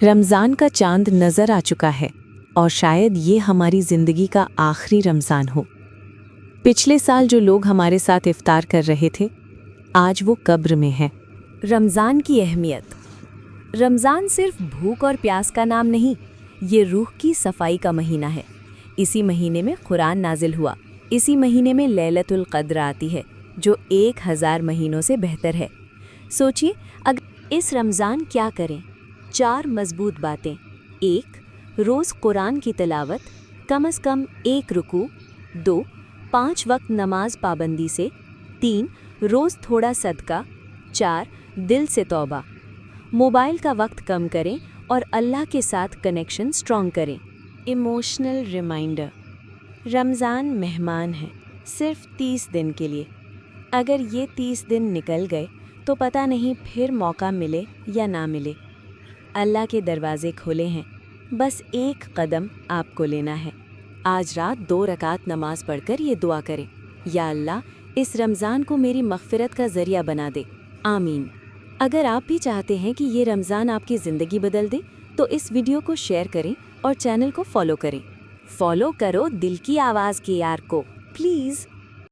रमज़ान का चांद नज़र आ चुका है और शायद ये हमारी ज़िंदगी का आखिरी रमज़ान हो। पिछले साल जो लोग हमारे साथ इफ्तार कर रहे थे, आज वो कब्र में हैं। रमज़ान की अहमियत। रमज़ान सिर्फ भूख और प्यास का नाम नहीं, ये रूह की सफाई का महीना है। इसी महीने में कुरान नाजिल हुआ, इसी महीने में लैलतुल क़द्र आती है, जो 1000 महीनों से बेहतर है। सोचिए, अगर इस रमज़ान क्या करें? 4 मजबूत बातें। 1. रोज़ कुरान की तिलावत, कम से कम 1 रुकू। 2. 5 वक्त नमाज पाबंदी से। 3. रोज़ थोड़ा सदका। 4. दिल से तौबा। मोबाइल का वक्त कम करें और अल्लाह के साथ कनेक्शन स्ट्रॉन्ग करें। Emotional reminder. रमज़ान मेहमान है, सिर्फ 30 दिन के लिए। अगर ये 30 दिन निकल गए तो पता नहीं फिर मौका मिले या ना मिले। अल्लाह के दरवाजे खुले हैं, बस एक कदम आपको लेना है। आज रात 2 रकात नमाज पढ़कर ये दुआ करें, या अल्लाह इस रमज़ान को मेरी मग़फ़िरत का ज़रिया बना दे, आमीन। अगर आप भी चाहते हैं कि ये रमज़ान आपकी ज़िंदगी बदल दे, तो इस वीडियो को शेयर करें और चैनल को फॉलो करें। फॉलो करो दिल की आवाज़ के यार को, प्लीज़।